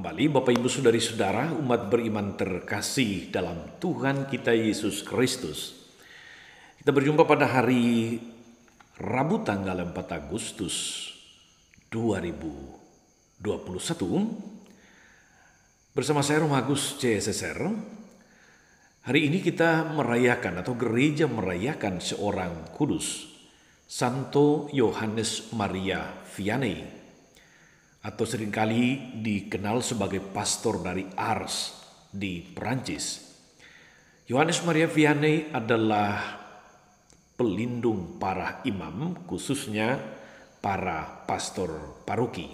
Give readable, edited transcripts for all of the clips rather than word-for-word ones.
kembali Bapak Ibu Saudari-saudara umat beriman terkasih dalam Tuhan kita Yesus Kristus. Kita berjumpa pada hari Rabu tanggal 4 Agustus 2021 bersama saya Romo Agus CSSR. Hari ini kita merayakan atau gereja merayakan seorang kudus, Santo Yohanes Maria Vianney, atau seringkali dikenal sebagai pastor dari Ars di Perancis. Yohanes Maria Vianney adalah pelindung para imam, khususnya para pastor paroki.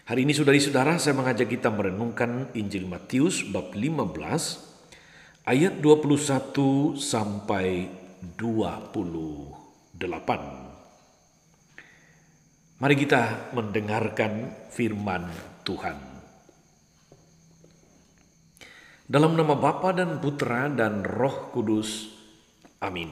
Hari ini saudari-saudara, saya mengajak kita merenungkan Injil Matius bab 15 ayat 21 sampai 28. Mari kita mendengarkan firman Tuhan. Dalam nama Bapa dan Putra dan Roh Kudus. Amin.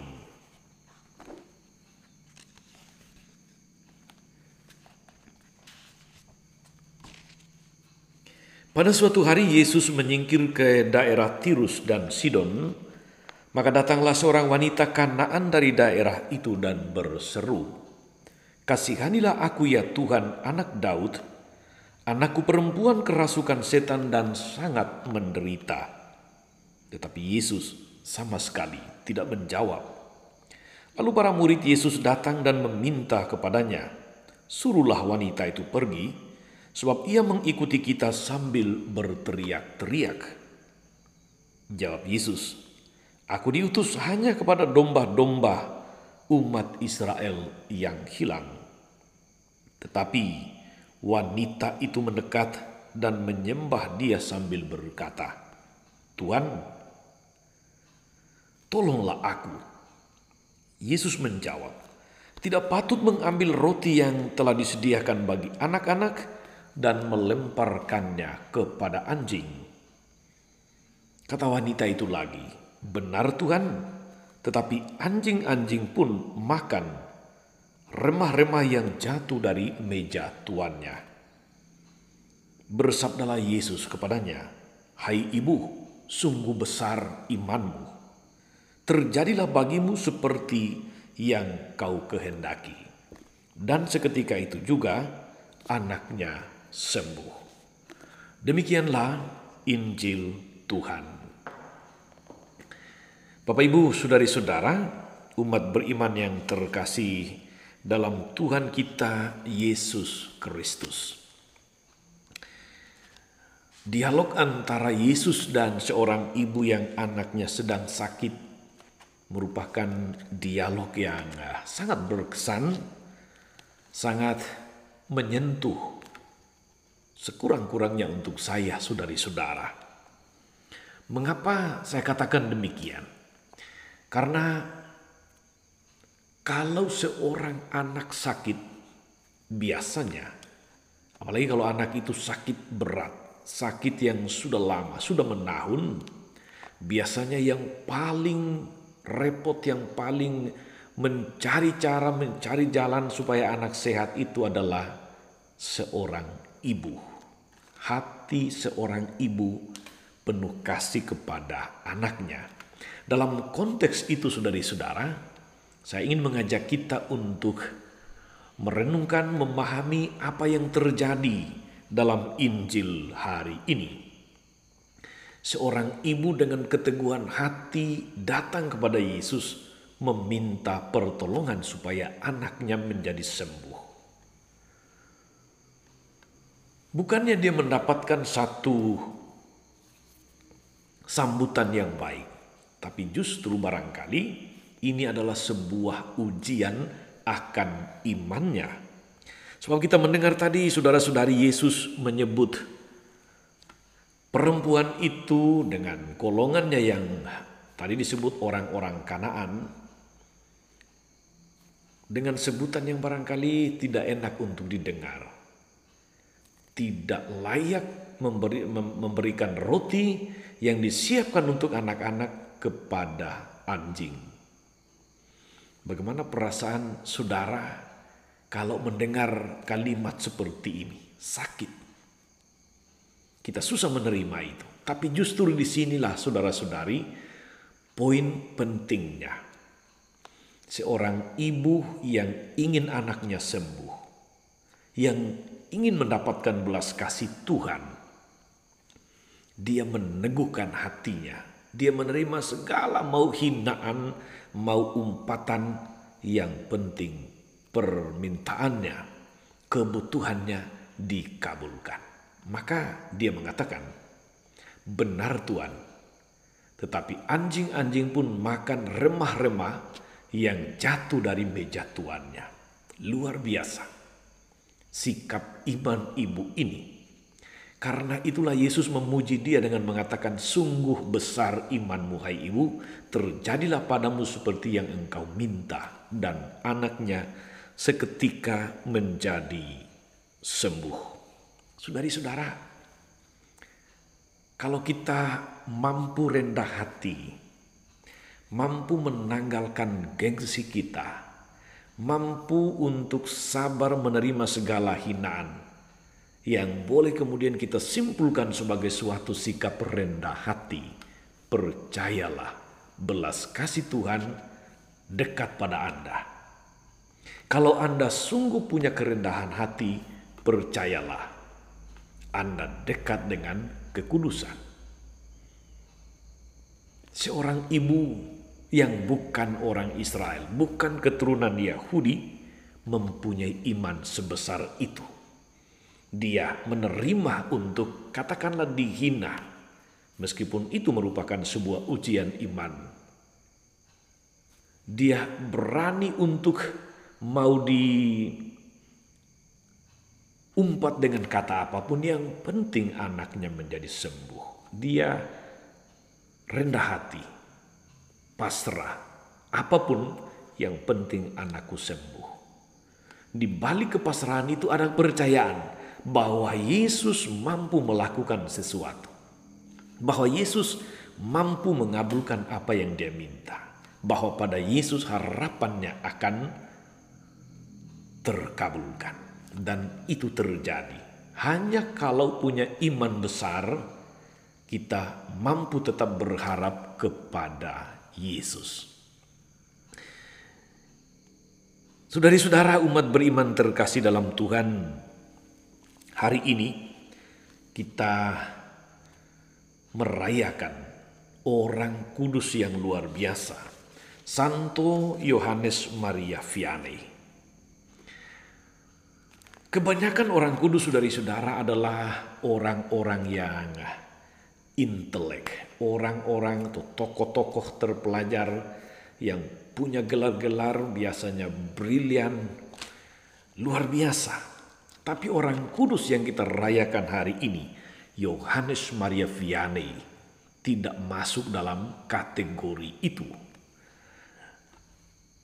Pada suatu hari Yesus menyingkir ke daerah Tirus dan Sidon, maka datanglah seorang wanita Kanaan dari daerah itu dan berseru, "Kasihanilah aku ya Tuhan, anak Daud. Anakku perempuan kerasukan setan dan sangat menderita." Tetapi Yesus sama sekali tidak menjawab. Lalu para murid Yesus datang dan meminta kepadanya, "Suruhlah wanita itu pergi, sebab ia mengikuti kita sambil berteriak-teriak." Jawab Yesus, "Aku diutus hanya kepada domba-domba umat Israel yang hilang." Tetapi wanita itu mendekat dan menyembah dia sambil berkata, "Tuhan, tolonglah aku." Yesus menjawab, "Tidak patut mengambil roti yang telah disediakan bagi anak-anak dan melemparkannya kepada anjing." Kata wanita itu lagi, "Benar Tuhan, tetapi anjing-anjing pun makan remah-remah yang jatuh dari meja tuannya." Bersabdalah Yesus kepadanya, "Hai ibu, sungguh besar imanmu. Terjadilah bagimu seperti yang kau kehendaki." Dan seketika itu juga anaknya sembuh. Demikianlah Injil Tuhan. Bapak Ibu, saudari-saudara, umat beriman yang terkasih dalam Tuhan kita Yesus Kristus. Dialog antara Yesus dan seorang ibu yang anaknya sedang sakit merupakan dialog yang sangat berkesan, sangat menyentuh, sekurang-kurangnya untuk saya, saudari-saudara. Mengapa saya katakan demikian? Karena kalau seorang anak sakit, biasanya, apalagi kalau anak itu sakit berat, sakit yang sudah lama, sudah menahun, biasanya yang paling repot, yang paling mencari cara, mencari jalan supaya anak sehat itu adalah seorang ibu. Hati seorang ibu penuh kasih kepada anaknya. Dalam konteks itu, saudari-saudara, saya ingin mengajak kita untuk merenungkan, memahami apa yang terjadi dalam Injil hari ini. Seorang ibu dengan keteguhan hati datang kepada Yesus meminta pertolongan supaya anaknya menjadi sembuh. Bukannya dia mendapatkan satu sambutan yang baik, tapi justru barangkali ini adalah sebuah ujian akan imannya. Sebab kita mendengar tadi saudara-saudari Yesus menyebut perempuan itu dengan golongannya yang tadi disebut orang-orang Kanaan, dengan sebutan yang barangkali tidak enak untuk didengar. Tidak layak memberikan roti yang disiapkan untuk anak-anak kepada anjing. Bagaimana perasaan saudara kalau mendengar kalimat seperti ini? Sakit. Kita susah menerima itu. Tapi justru disinilah saudara-saudari poin pentingnya. Seorang ibu yang ingin anaknya sembuh, yang ingin mendapatkan belas kasih Tuhan, dia meneguhkan hatinya. Dia menerima segala mau hinaan, mau umpatan, yang penting permintaannya, kebutuhannya dikabulkan. Maka dia mengatakan, benar Tuan, tetapi anjing-anjing pun makan remah-remah yang jatuh dari meja tuannya. Luar biasa sikap iman ibu ini. Karena itulah Yesus memuji dia dengan mengatakan, sungguh besar imanmu hai ibu, terjadilah padamu seperti yang engkau minta. Dan anaknya seketika menjadi sembuh. Saudari-saudara, kalau kita mampu rendah hati, mampu menanggalkan gengsi kita, mampu untuk sabar menerima segala hinaan, yang boleh kemudian kita simpulkan sebagai suatu sikap rendah hati, percayalah belas kasih Tuhan dekat pada Anda. Kalau Anda sungguh punya kerendahan hati, percayalah Anda dekat dengan kekudusan. Seorang ibu yang bukan orang Israel, bukan keturunan Yahudi, mempunyai iman sebesar itu. Dia menerima untuk katakanlah dihina, meskipun itu merupakan sebuah ujian iman. Dia berani untuk mau umpat dengan kata apapun, yang penting anaknya menjadi sembuh. Dia rendah hati, pasrah, apapun yang penting anakku sembuh. Di balik kepasrahan itu ada kepercayaan bahwa Yesus mampu melakukan sesuatu. Bahwa Yesus mampu mengabulkan apa yang dia minta. Bahwa pada Yesus harapannya akan terkabulkan. Dan itu terjadi hanya kalau punya iman besar, kita mampu tetap berharap kepada Yesus. Saudari-saudara umat beriman terkasih dalam Tuhan, hari ini kita merayakan orang kudus yang luar biasa, Santo Yohanes Maria Vianney. Kebanyakan orang kudus saudari-saudara adalah orang-orang yang intelek, orang-orang atau tokoh-tokoh terpelajar yang punya gelar-gelar biasanya brilian, luar biasa. Tapi orang kudus yang kita rayakan hari ini, Yohanes Maria Vianney, tidak masuk dalam kategori itu.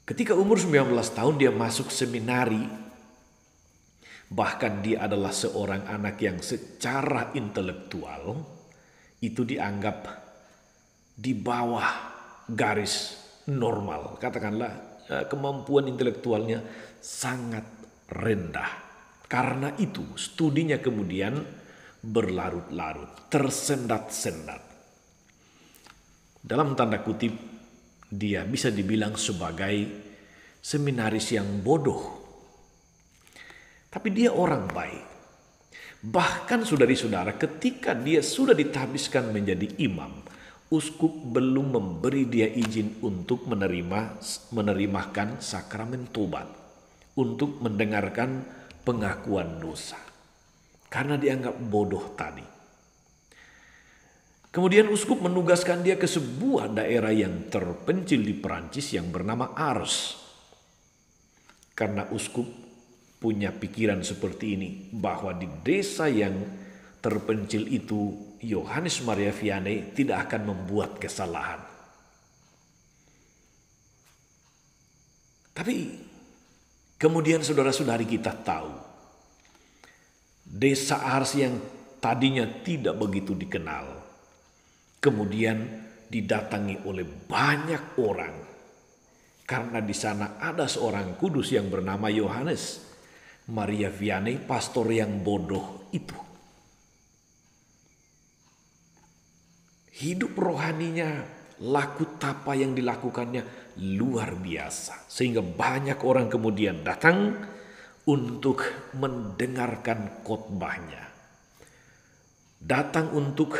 Ketika umur 19 tahun dia masuk seminari. Bahkan dia adalah seorang anak yang secara intelektual itu dianggap di bawah garis normal. Katakanlah kemampuan intelektualnya sangat rendah. Karena itu studinya kemudian berlarut-larut, tersendat-sendat. Dalam tanda kutip, dia bisa dibilang sebagai seminaris yang bodoh. Tapi dia orang baik. Bahkan saudari-saudara, ketika dia sudah ditahbiskan menjadi imam, uskup belum memberi dia izin untuk menerimakan sakramen tobat, untuk mendengarkan pengakuan dosa. Karena dianggap bodoh tadi. Kemudian uskup menugaskan dia ke sebuah daerah yang terpencil di Perancis yang bernama Ars. Karena uskup punya pikiran seperti ini, bahwa di desa yang terpencil itu Yohanes Maria Vianney tidak akan membuat kesalahan. Tapi kemudian saudara-saudari kita tahu, desa Ars yang tadinya tidak begitu dikenal, kemudian didatangi oleh banyak orang. Karena di sana ada seorang kudus yang bernama Yohanes Maria Vianney, pastor yang bodoh itu. Hidup rohaninya, laku tapa yang dilakukannya luar biasa. Sehingga banyak orang kemudian datang untuk mendengarkan khotbahnya. Datang untuk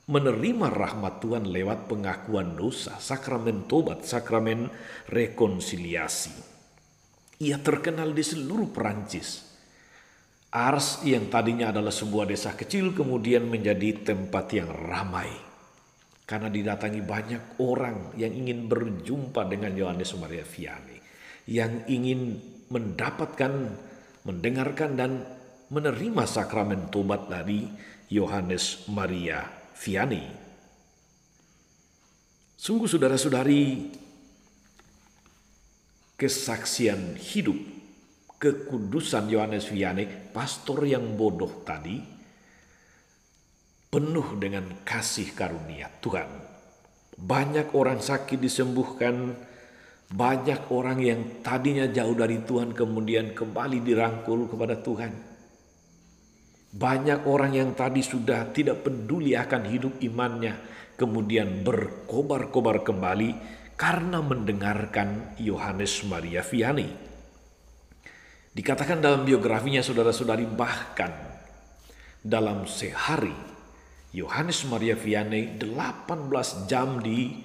menerima rahmat Tuhan lewat pengakuan dosa, sakramen tobat, sakramen rekonsiliasi. Ia terkenal di seluruh Perancis. Ars yang tadinya adalah sebuah desa kecil kemudian menjadi tempat yang ramai. Karena didatangi banyak orang yang ingin berjumpa dengan Yohanes Maria Vianney. Yang ingin mendapatkan, mendengarkan dan menerima sakramen tobat dari Yohanes Maria Vianney. Sungguh saudara-saudari, kesaksian hidup kekudusan Yohanes Vianney, pastor yang bodoh tadi, penuh dengan kasih karunia Tuhan. Banyak orang sakit disembuhkan, banyak orang yang tadinya jauh dari Tuhan kemudian kembali dirangkul kepada Tuhan. Banyak orang yang tadi sudah tidak peduli akan hidup imannya, kemudian berkobar-kobar kembali karena mendengarkan Yohanes Maria Vianney. Dikatakan dalam biografinya saudara-saudari, bahkan dalam sehari Yohanes Maria Vianney 18 jam di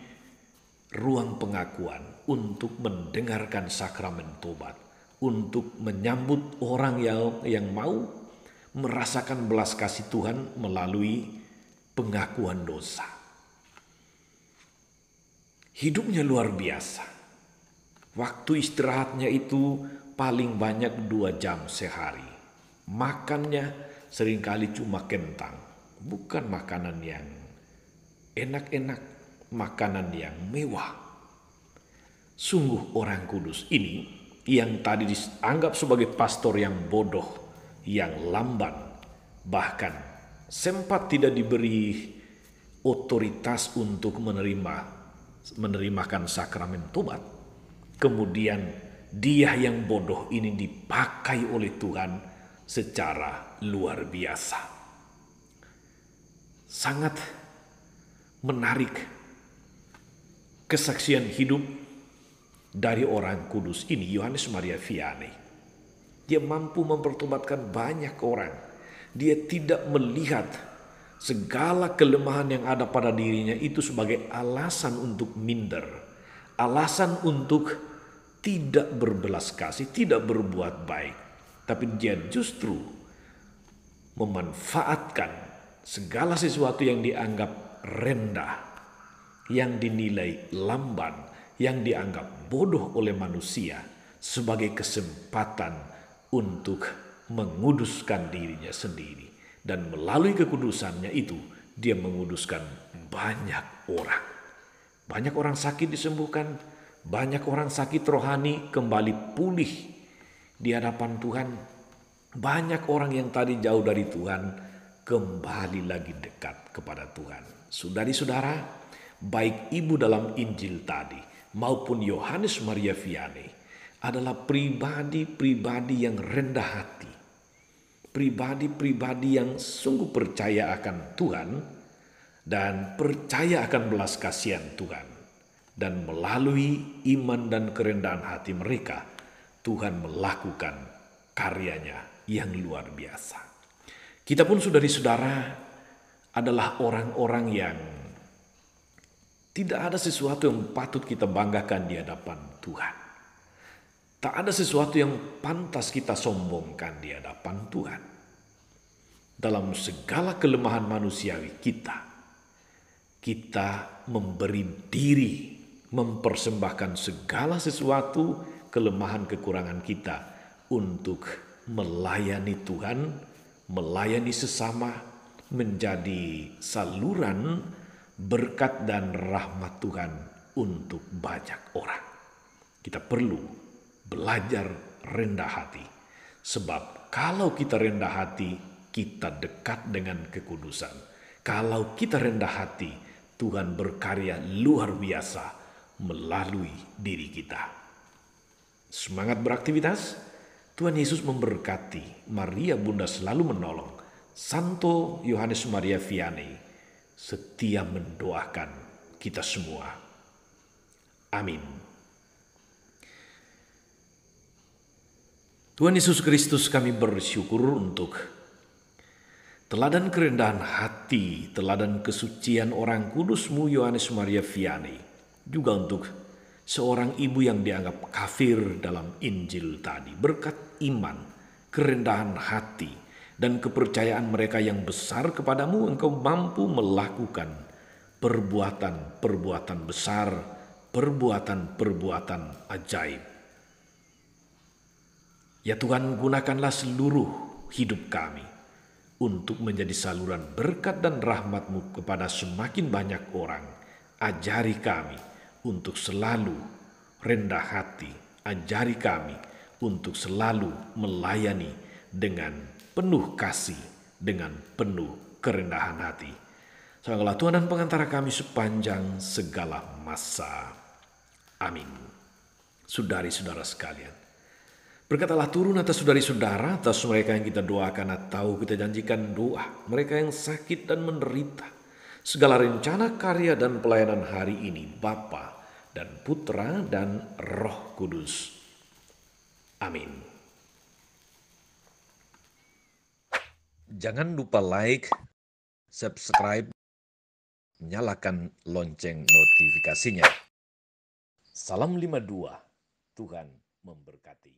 ruang pengakuan untuk mendengarkan sakramen tobat, untuk menyambut orang yang mau merasakan belas kasih Tuhan melalui pengakuan dosa. Hidupnya luar biasa. Waktu istirahatnya itu paling banyak 2 jam sehari. Makannya seringkali cuma kentang. Bukan makanan yang enak-enak, makanan yang mewah. Sungguh orang kudus ini yang tadi dianggap sebagai pastor yang bodoh, yang lamban, bahkan sempat tidak diberi otoritas untuk menerimakan sakramen tobat. Kemudian dia yang bodoh ini dipakai oleh Tuhan secara luar biasa. Sangat menarik kesaksian hidup dari orang kudus ini, Yohanes Maria Vianney. Dia mampu mempertobatkan banyak orang. Dia tidak melihat segala kelemahan yang ada pada dirinya itu sebagai alasan untuk minder, alasan untuk tidak berbelas kasih, tidak berbuat baik. Tapi dia justru memanfaatkan segala sesuatu yang dianggap rendah, yang dinilai lamban, yang dianggap bodoh oleh manusia sebagai kesempatan untuk menguduskan dirinya sendiri. Dan melalui kekudusannya itu dia menguduskan banyak orang. Banyak orang sakit disembuhkan, banyak orang sakit rohani kembali pulih di hadapan Tuhan. Banyak orang yang tadi jauh dari Tuhan kembali lagi dekat kepada Tuhan. Saudari-saudara, baik ibu dalam Injil tadi maupun Yohanes Maria Vianney adalah pribadi-pribadi yang rendah hati. Pribadi-pribadi yang sungguh percaya akan Tuhan dan percaya akan belas kasihan Tuhan. Dan melalui iman dan kerendahan hati mereka, Tuhan melakukan karyanya yang luar biasa. Kita pun saudari-saudara adalah orang-orang yang tidak ada sesuatu yang patut kita banggakan di hadapan Tuhan. Tak ada sesuatu yang pantas kita sombongkan di hadapan Tuhan. Dalam segala kelemahan manusiawi kita memberi diri, mempersembahkan segala sesuatu kelemahan kekurangan kita untuk melayani Tuhan, melayani sesama, menjadi saluran berkat dan rahmat Tuhan untuk banyak orang. Kita perlu belajar rendah hati. Sebab kalau kita rendah hati, kita dekat dengan kekudusan. Kalau kita rendah hati, Tuhan berkarya luar biasa melalui diri kita. Semangat beraktivitas. Tuhan Yesus memberkati. Maria Bunda selalu menolong. Santo Yohanes Maria Vianney setia mendoakan kita semua. Amin. Tuhan Yesus Kristus, kami bersyukur untuk teladan kerendahan hati, teladan kesucian orang kudus-Mu Yohanes Maria Vianney, juga untuk seorang ibu yang dianggap kafir dalam Injil tadi. Berkat iman, kerendahan hati, dan kepercayaan mereka yang besar kepadamu, Engkau mampu melakukan perbuatan-perbuatan besar, perbuatan-perbuatan ajaib. Ya Tuhan, gunakanlah seluruh hidup kami untuk menjadi saluran berkat dan rahmat-Mu kepada semakin banyak orang. Ajari kami untuk selalu rendah hati. Ajari kami untuk selalu melayani dengan penuh kasih, dengan penuh kerendahan hati. Soalnya Tuhan dan pengantara kami sepanjang segala masa. Amin. Saudari-saudara sekalian, berkatalah turun atas saudari-saudara, atas mereka yang kita doakan atau kita janjikan doa, mereka yang sakit dan menderita. Segala rencana, karya, dan pelayanan hari ini, Bapa dan Putra dan Roh Kudus. Amin. Jangan lupa like, subscribe, nyalakan lonceng notifikasinya. Salam 52, Tuhan memberkati.